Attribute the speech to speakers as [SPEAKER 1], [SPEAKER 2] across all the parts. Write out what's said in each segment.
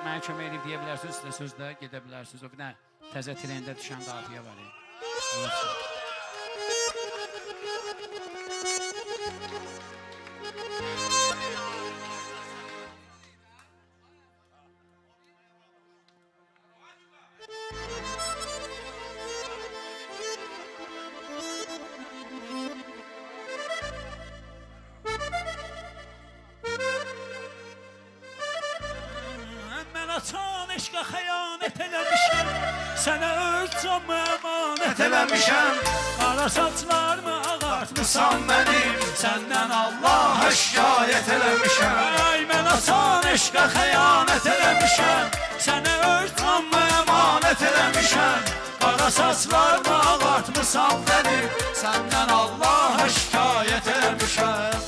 [SPEAKER 1] mənə kömək edib deyə bilərsiniz, sizə sözlə gedə bilərsiniz. O bir də təzə trendə düşən qafiyə var.
[SPEAKER 2] Açan eşqə xəyanət eləmişəm, sənə öz canımı əmanət eləmişəm. Qara saçlarımı ağartmısan mənim, səndən Allaha şikayət eləmişəm. Ay, mən açan eşqə xəyanət eləmişəm, sənə öz canımı əmanət eləmişəm. Qara saçlarımı ağartmısan mənim, səndən Allaha şikayət eləmişəm.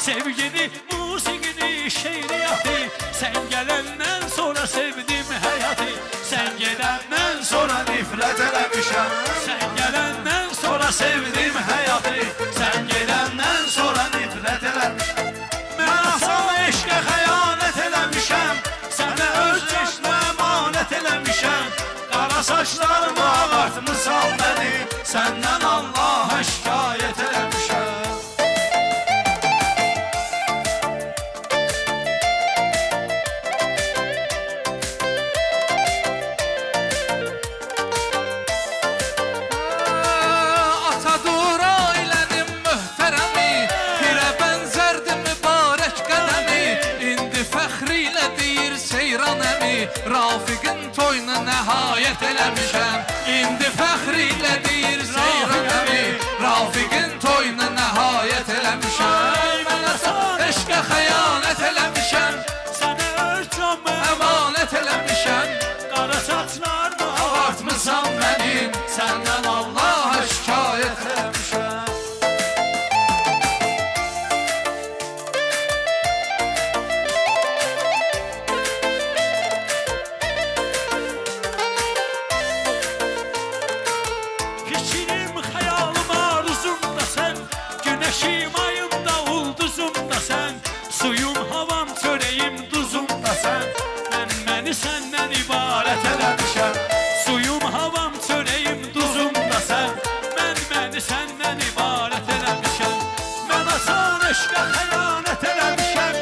[SPEAKER 2] Sevgini, musiqini, şeiriyyatı, sən gələndən sonra sevdim həyatı. Sən gedəndən sonra nifrət eləmişəm. Sən gələndən sonra sevdim həyatı. Sən gedəndən sonra nifrət eləmişəm. Mən asan eşqə xəyanət eləmişəm, sənə öz eşqə əmanət eləmişəm. Qara saçlarımı ağartmısan məni, səndən Allaha şikayət eləmişəm. Rafiqin toyuna nəhayət eləmişəm. İndi fəxr ilə deyir Seyran əmi, Rafiqin toyuna nəhayət eləmişəm. Mən asan eşqə xəyanət eləmişəm, sənə öz canımı əmanət eləmişəm. Qara saçlarımı ağartmısan mənim, səndən Allaha şikayət eləmişəm. Güneşim, ayım da ulduzum da sən, suyum, havam, çörəyim, duzum da sən. Mən məni səndən ibarət eləmişəm. Suyum, havam, çörəyim, duzum da sən. Mən məni səndən ibarət eləmişəm. Mən asan eşqə xəyanət eləmişəm,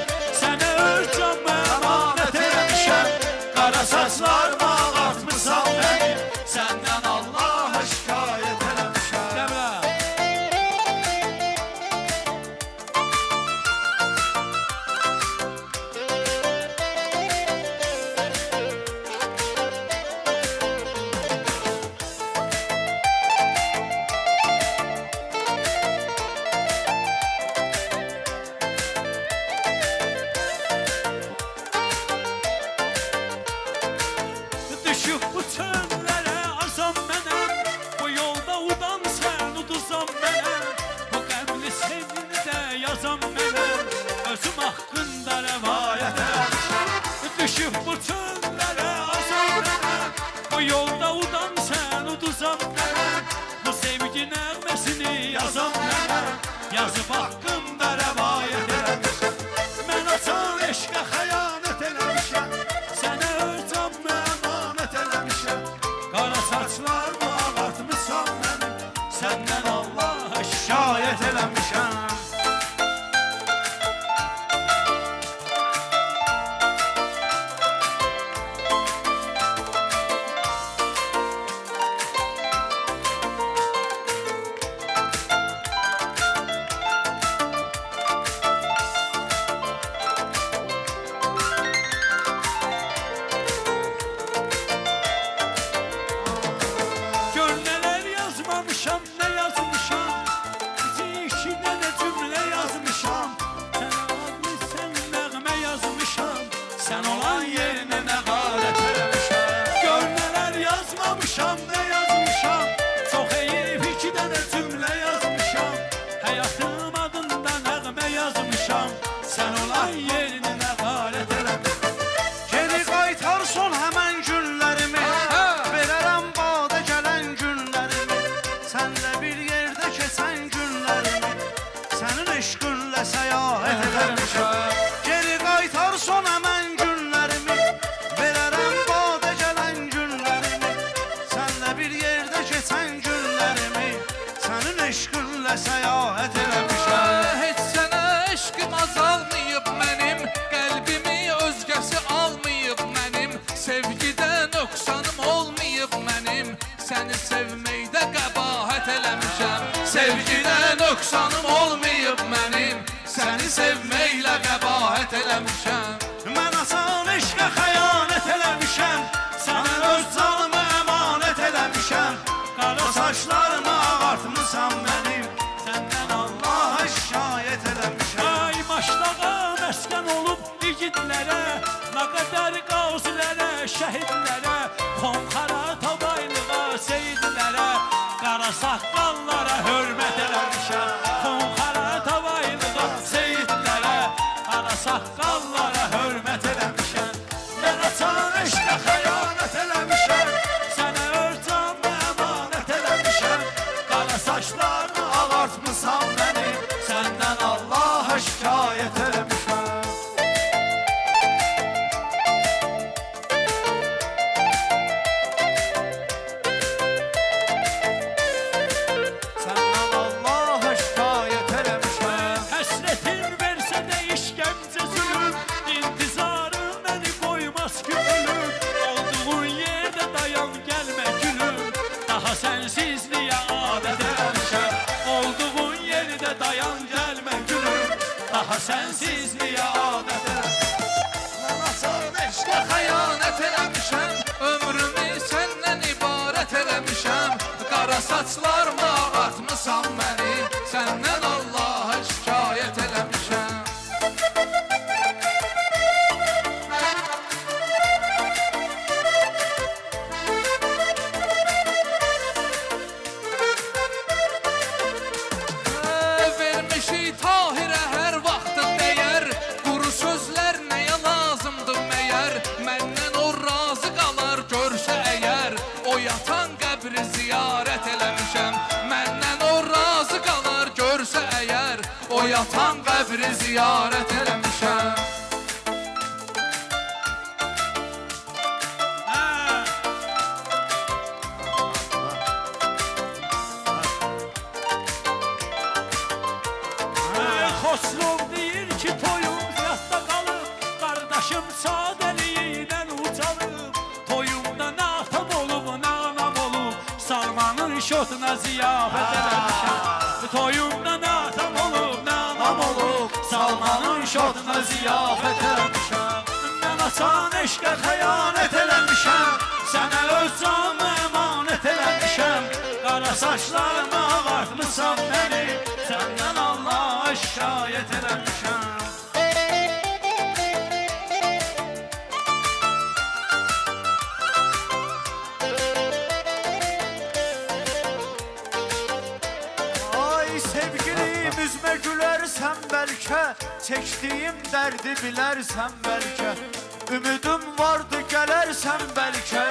[SPEAKER 2] sənə öz canımı əmanət eləmişəm. Qara saçlarımı ağartmısan mənim, səndən Allaha şikayət eləmişəm. Dəmrə. Düşüb bu çöllərə azam mənəm, bu yolda udan sən uduzam mənəm. Bu qəbli sevgini də yazam mənəm, özüm haqqında rəvayət eləmişəm. Düşüb bu çöllərə azam mənəm, bu yolda udan sən uduzam mənəm. Bu sevgi nəğməsini yazam mənəm, yazıb haqqında rəvayət eləmişəm. Mən açan eşqə xəyanət eləmişəm, sənə öz canımı əmanət eləmişəm. Qara saçlarımı ağartmısan mənim, səndən Allaha şikayət eləmişəm.
[SPEAKER 3] sevməkdə qəbahət eləmişəm. Sevgidə nöqsanım olmayıb mənim, səni sevməklə qəbahət eləmişəm.
[SPEAKER 2] Mən asan eşqə xəyanət eləmişəm, sənə öz canımı əmanət eləmişəm. Qara saçlarımı ağartmısan mənim, səndən Allaha şikayət eləmişəm. Ay maşlağa məskən olub igidlərə, nə qədər qazilərə, şəhidlərə, xonxara, tabaylığa, seyidlərə, qara saqqallara hörmət eləmişəm. Xonxara, tabaylığa, seyidlərə, qara saqqallara hörmət eləmişəm. Mən açan eşqə xəyanət eləmişəm, sənə öz canımı əmanət eləmişəm. Qara saçlarını ağartmısan mənim, səndən Allaha şikayət eləmişəm. Səndən Allaha şikayət eləmişəm. Həsrətin versə də işgəncə zülüm, intizarın məni qoymaz ki ölüm. Olduğun yerdə dayan gəlmə gülüm, daha sənsizliyə adət eləmişəm. Olduğun yerdə dayan gəlmə gülüm, daha sənsizliyə adət eləmişəm.
[SPEAKER 3] Mən asan eşqə xəyanət eləmişəm, ömrümü səndən ibarət eləmişəm. Qara saçlarımı ağartmısan məni, səndən Allaha şikayət eləmişəm. Vermişik Tahirə hər vaxtı dəyər, quru sözlər nəyə lazımdır məyər? Məndən o razı qalar görsə əgər, o yatan qəbri ziyarət eləmişəm. Məndən o razı qalar görsə əgər, o yatan qəbri ziyarət eləmişəm.
[SPEAKER 2] Xoslov deyir ki toyum ziyadda qalıb, qardaşım sadəliyilə ucalıb. Toyumda nə atam olub, nə anam olub, Salmanın şotuna ziyafət eləmişəm. Toyumda nə atam olub, nə anam olub, Salmanın şotuna ziyafət eləmişəm. Mən açan eşqə xəyanət eləmişəm, sənə öz canımı əmanət eləmişəm. Qara saçlarımı ağartmısan məni, səndən Allaha şikayət eləmişəm. Ay sevgilim üzmə gülərsən bəlkə, çəkdiyim dərdi bilərsən bəlkə. Ümidim vardı gələrsən bəlkə,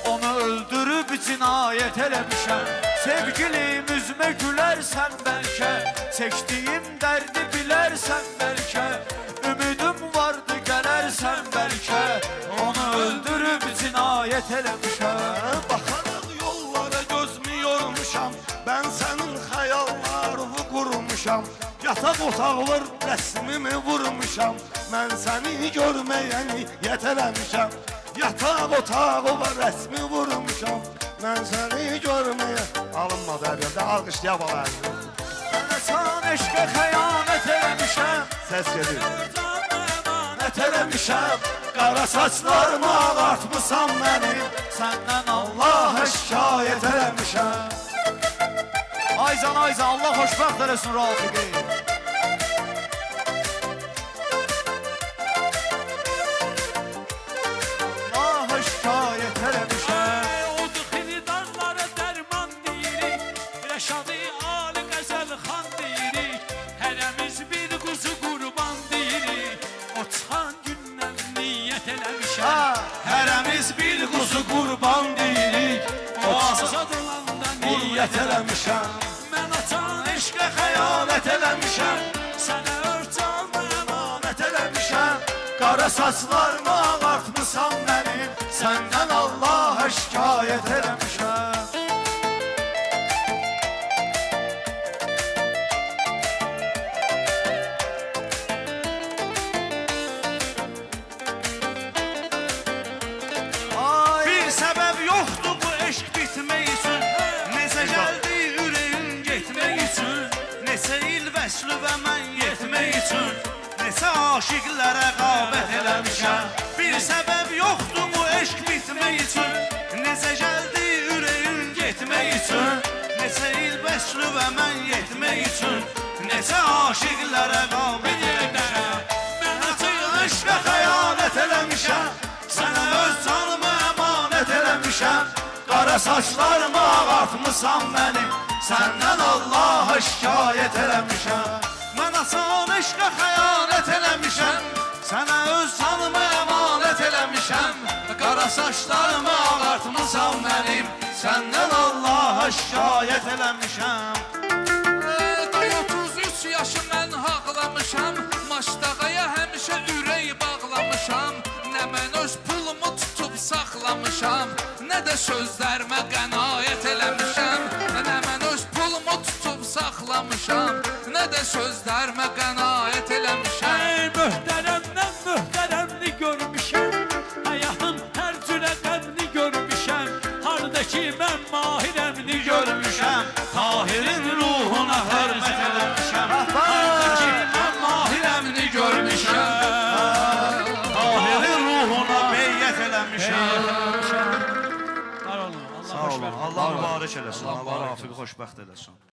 [SPEAKER 2] onu öldürüb cinayət eləmişəm. Sevgilim üzmə gülərsən bəlkə, çəkdiyim dərdi bilərsən bəlkə. Ümidim vardı gələrsən bəlkə, onu öldürüb cinayət eləmişəm.
[SPEAKER 4] Baxaraq yollara gözümü yormuşam, ben senin xəyallarını qurmuşam. Yataq otağlar rəsmimi vurmuşam, mən səni görməyə niyyət eləmişəm. Yataq otağı var rəsmi vurmuşam, mən səni görməyə. Alınmadı əbədə, alqışlaya balar.
[SPEAKER 2] Mən açan eşqə xəyanət eləmişəm,
[SPEAKER 4] Səs gedir.
[SPEAKER 2] əmanət eləmişəm. Qara saçlarımı ağartmısan mənim, səndən Allaha şikayət eləmişəm. Ayzan, Allah xoşbəxt eləsin Rafiqi. Allaha şikayət eləmişəm. Oldu xilidarlara dərman deyirik, Rəşadı Ali Qəzəl xan deyirik. Hərəmiz bir quzu qurban deyirik, o çıxan gündən niyyət eləmişəm. Hərəmiz bir quzu qurban deyirik, o azad olanda niyyət eləmişəm. Mən açan eşqə xəyanət eləmişəm, sənə öz canımı əmanət eləmişəm. Qara saçlarımı ağartmısan mənim, səndən Allaha şikayət eləmişəm. Bir səbəb yoxdur bu eşq bitmək üçün, bəslü və mən yetmək üçün neçə aşiqlərə rəğbət eləmişəm. Bir səbəb yoxdur bu eşq bitmək üçün, necə gəldi ürəyin getmək üçün. Neçə il bəslü və mən yetmək üçün neçə aşiqlərə rəğbət eləmişəm. Mən açıq eşqə xəyanət eləmişəm, sənə öz canımı əmanət eləmişəm. Qara saçlarımı ağartmısan mənim, səndən Allaha şikayət eləmişəm. Mən asan eşqə xəyanət eləmişəm, sənə öz canımı əmanət eləmişəm. Qara saçlarımı ağartmısan mənim, səndən Allaha şikayət eləmişəm.
[SPEAKER 3] 33 yaşı mən haqlamışam, Maşdağaya həmişə ürək bağlamışam. Nə mən öz pulumu tutub saxlamışam, nə də sözlərimə qənaət eləmişəm. Nə mən öz pulumu tutub saxlamışam, nə də sözlərimə qənaət eləmişəm.
[SPEAKER 2] Ey möhtərəmdən möhtərəmli görmüşəm, həyatın hər cürə qəmli görmüşəm. Harda ki mən Mahirəmni görmüşəm, Tahirin ruhuna hörmət eləmişəm. Harda ki mən Mahirəmni görmüşəm, Tahirin ruhuna beyyət eləmişəm.
[SPEAKER 1] Sağ olun.
[SPEAKER 2] Sağ olun, Allah mübarək eləsin, Allah Rafiqi xoşbəxt eləsin.